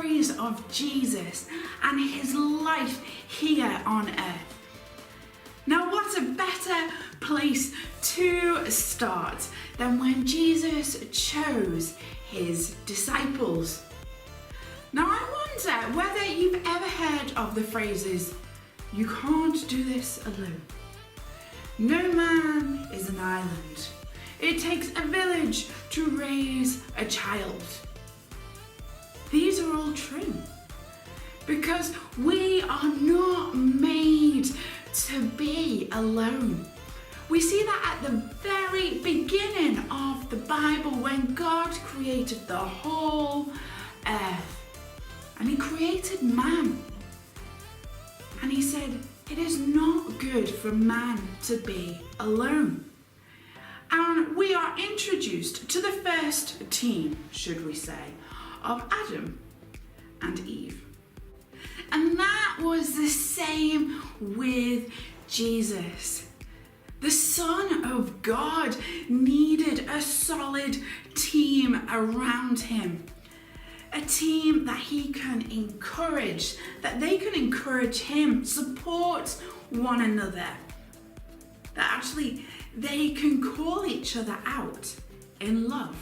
stories of Jesus and his life here on earth. Now, what a better place to start than when Jesus chose his disciples. Now, I wonder whether you've ever heard of the phrases, "You can't do this alone." "No man is an island. It takes a village to raise a child." These are all true because we are not made to be alone. We see that at the very beginning of the Bible when God created the whole earth and he created man. And he said, it is not good for man to be alone. And we are introduced to the first team, should we say, of Adam and Eve. And that was the same with Jesus. The Son of God needed a solid team around him. A team that he can encourage, that they can encourage him, support one another. That actually they can call each other out in love.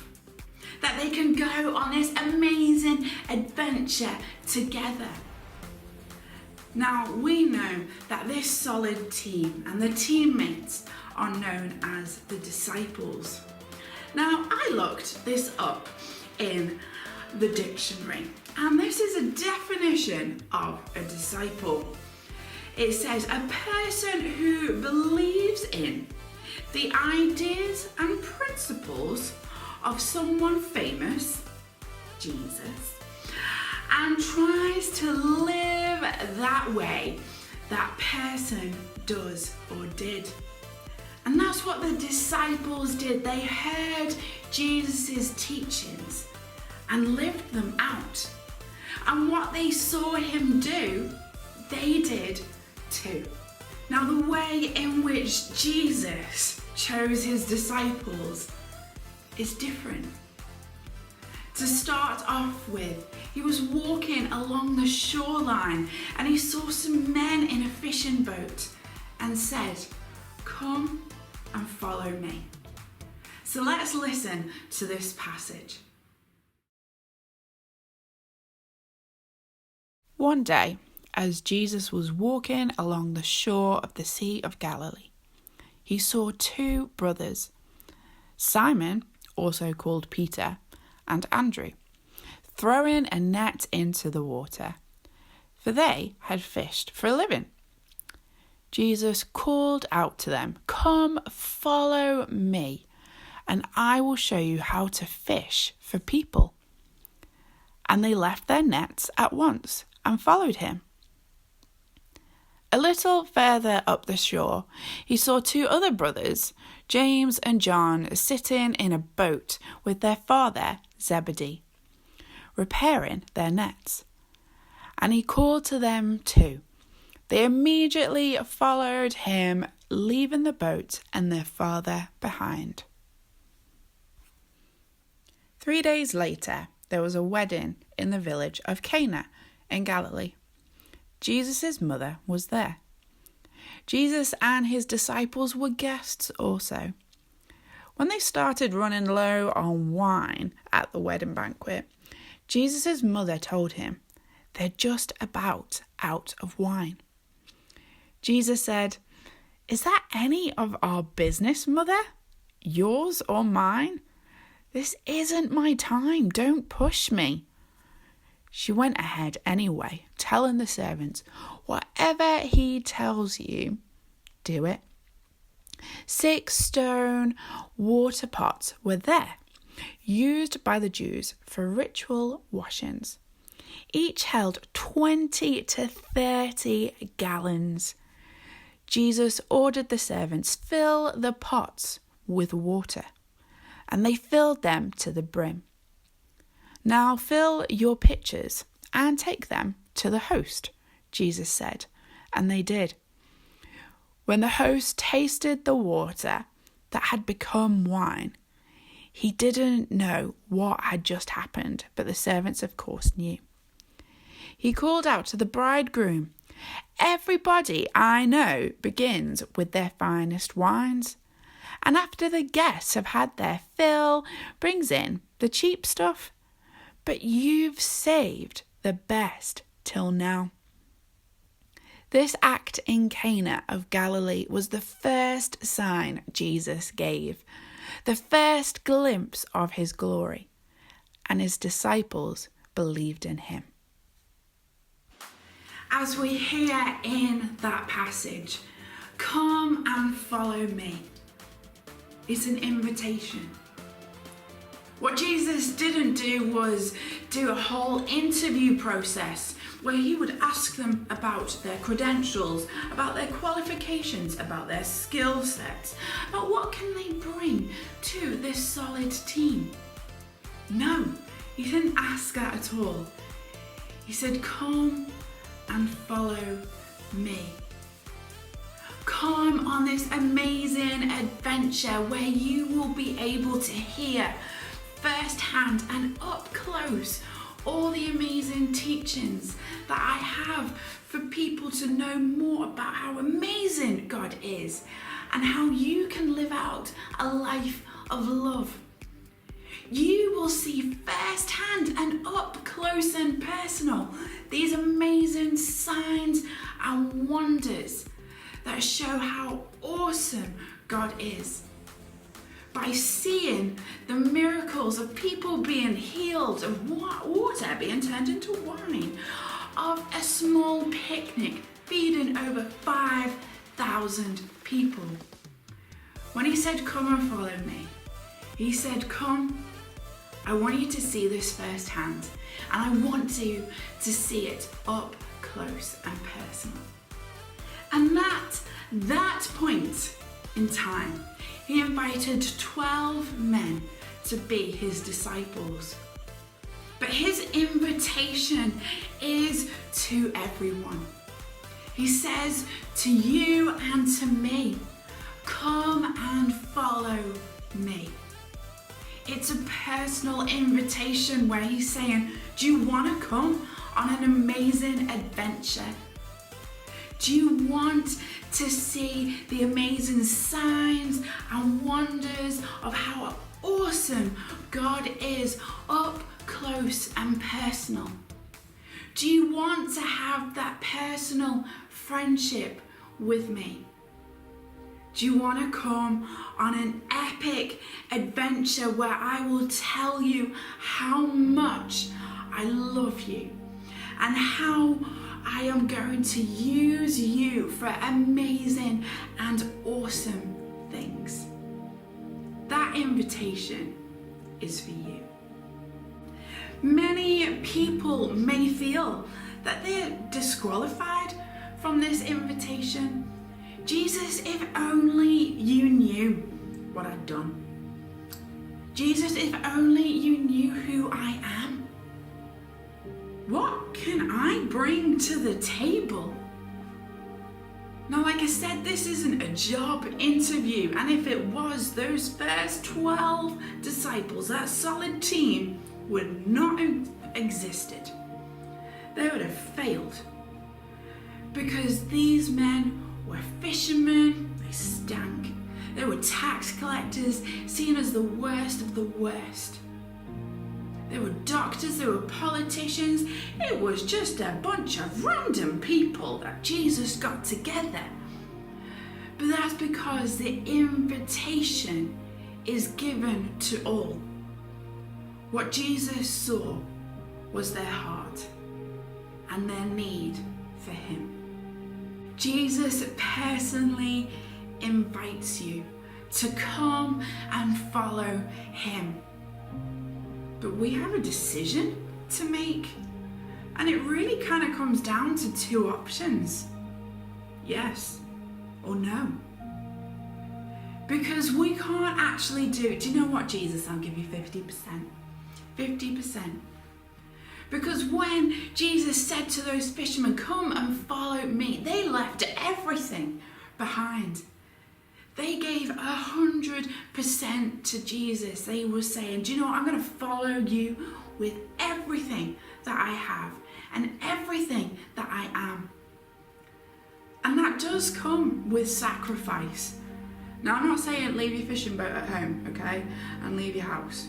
That they can go on this amazing adventure together. Now, we know that this solid team and the teammates are known as the disciples. Now, I looked this up in the dictionary, and this is a definition of a disciple. It says, a person who believes in the ideas and principles of someone famous, Jesus, and tries to live that way that person does or did. And that's what the disciples did. They heard Jesus' teachings and lived them out. And what they saw him do, they did too. Now, the way in which Jesus chose his disciples is different. To start off with, he was walking along the shoreline and he saw some men in a fishing boat and said, "Come and follow me." So let's listen to this passage. One day, as Jesus was walking along the shore of the Sea of Galilee, he saw two brothers, Simon, also called Peter, and Andrew, throwing a net into the water, for they had fished for a living. Jesus called out to them, "Come, follow me, and I will show you how to fish for people." And they left their nets at once and followed him. A little further up the shore, he saw two other brothers, James and John, sitting in a boat with their father Zebedee, repairing their nets. And he called to them too. They immediately followed him, leaving the boat and their father behind. 3 days later, there was a wedding in the village of Cana in Galilee. Jesus' mother was there. Jesus and his disciples were guests also. When they started running low on wine at the wedding banquet, Jesus' mother told him, "They're just about out of wine." Jesus said, "Is that any of our business, Mother? Yours or mine? This isn't my time. Don't push me." She went ahead anyway, telling the servants, "Whatever he tells you, do it." 6 stone water pots were there, used by the Jews for ritual washings. Each held 20 to 30 gallons. Jesus ordered the servants fill the pots with water, and they filled them to the brim. "Now fill your pitchers and take them to the host," Jesus said, and they did. When the host tasted the water that had become wine, he didn't know what had just happened, but the servants, of course, knew. he called out to the bridegroom, "Everybody I know begins with their finest wines, and after the guests have had their fill, brings in the cheap stuff. But you've saved the best till now." This act in Cana of Galilee was the first sign Jesus gave, the first glimpse of his glory, and his disciples believed in him. As we hear in that passage, "Come and follow me," it's an invitation. What Jesus didn't do was do a whole interview process where he would ask them about their credentials, about their qualifications, about their skill sets, about what can they bring to this solid team. No, he didn't ask that at all. He said, "Come and follow me. Come on this amazing adventure where you will be able to hear firsthand and up close all the amazing teachings that I have for people to know more about how amazing God is and how you can live out a life of love. You will see firsthand and up close and personal these amazing signs and wonders that show how awesome God is. By seeing the miracles of people being healed, of water being turned into wine, of a small picnic feeding over 5,000 people. When he said, "Come and follow me," he said, "Come, I want you to see this firsthand, and I want you to see it up close and personal." And at that point in time, he invited 12 men to be his disciples. But his invitation is to everyone. He says to you and to me, "Come and follow me." It's a personal invitation where he's saying, do you want to come on an amazing adventure? Do you want to see the amazing signs and wonders of how awesome God is up close and personal? Do you want to have that personal friendship with me? Do you want to come on an epic adventure where I will tell you how much I love you and how I am going to use you for amazing and awesome things? That invitation is for you. Many people may feel that they're disqualified from this invitation. Jesus, if only you knew what I've done. Jesus, if only you knew who I am. What can I bring to the table? Now, like I said, this isn't a job interview, and if it was, those first 12 disciples, that solid team, would not have existed. They would have failed. Because these men were fishermen, they stank. They were tax collectors, seen as the worst of the worst. They were doctors, they were politicians. It was just a bunch of random people that Jesus got together. But that's because the invitation is given to all. What Jesus saw was their heart and their need for him. Jesus personally invites you to come and follow him. But we have a decision to make, and it really kind of comes down to two options: yes or no. Because we can't actually do you know what, Jesus, I'll give you 50%. 50%. Because when Jesus said to those fishermen, "Come and follow me," they left everything behind. They gave 100% to Jesus. They were saying, do you know what? I'm going to follow you with everything everything that I have and everything that I am. And that does come with sacrifice. Now, I'm not saying leave your fishing boat at home, okay, and leave your house.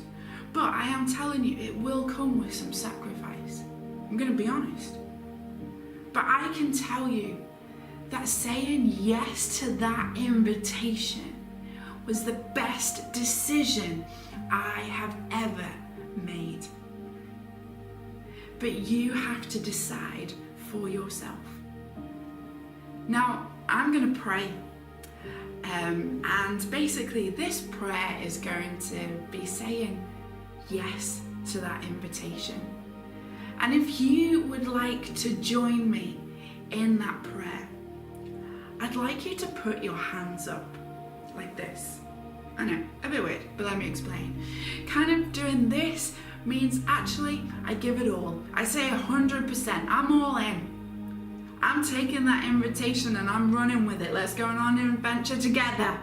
But I am telling you, it will come with some sacrifice. I'm going to be honest. But I can tell you that saying yes to that invitation was the best decision I have ever made. But you have to decide for yourself. Now, I'm going to pray. And basically this prayer is going to be saying yes to that invitation. And if you would like to join me in that prayer, I'd like you to put your hands up like this. I know, a bit weird, but let me explain. Kind of doing this means actually I give it all. I say 100%, I'm all in. I'm taking that invitation and I'm running with it. Let's go on an adventure together.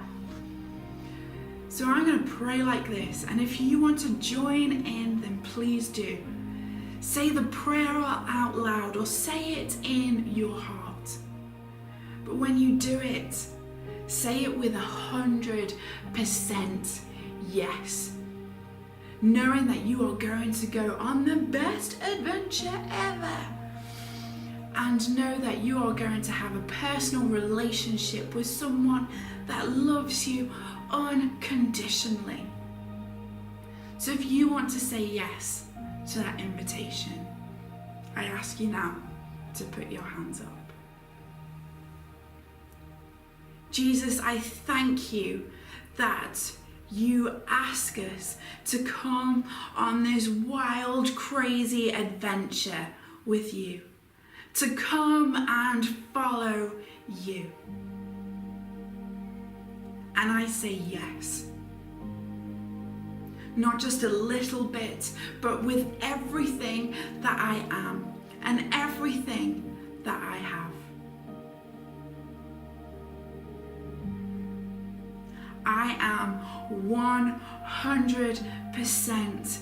So I'm going to pray like this, and if you want to join in, then please do. Say the prayer out loud or say it in your heart. But when you do it, say it with 100% yes. Knowing that you are going to go on the best adventure ever. And know that you are going to have a personal relationship with someone that loves you unconditionally. So if you want to say yes to that invitation, I ask you now to put your hands up. Jesus, I thank you that you ask us to come on this wild, crazy adventure with you. To come and follow you. And I say yes. Not just a little bit, but with everything that I am and everything that I have. I am 100%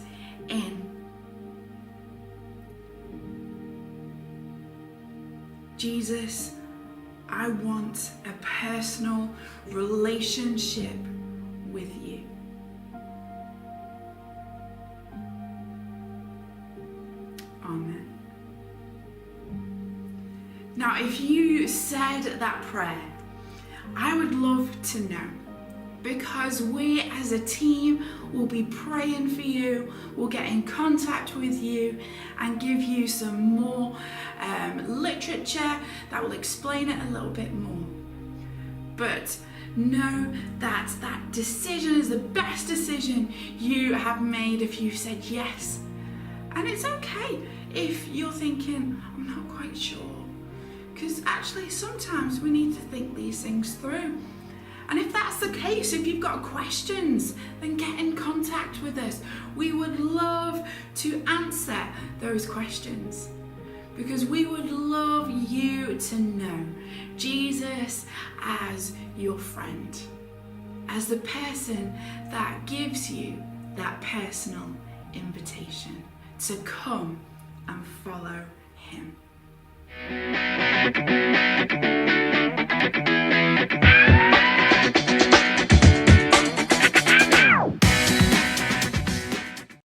in. Jesus, I want a personal relationship with you. Amen. Now, if you said that prayer, I would love to know, because we as a team will be praying for you, we'll get in contact with you and give you some more literature that will explain it a little bit more. But know that that decision is the best decision you have made if you said yes. And it's okay if you're thinking, I'm not quite sure. Because actually sometimes we need to think these things through. And if that's the case, if you've got questions, then get in contact with us. We would love to answer those questions, because we would love you to know Jesus as your friend, as the person that gives you that personal invitation to come and follow him.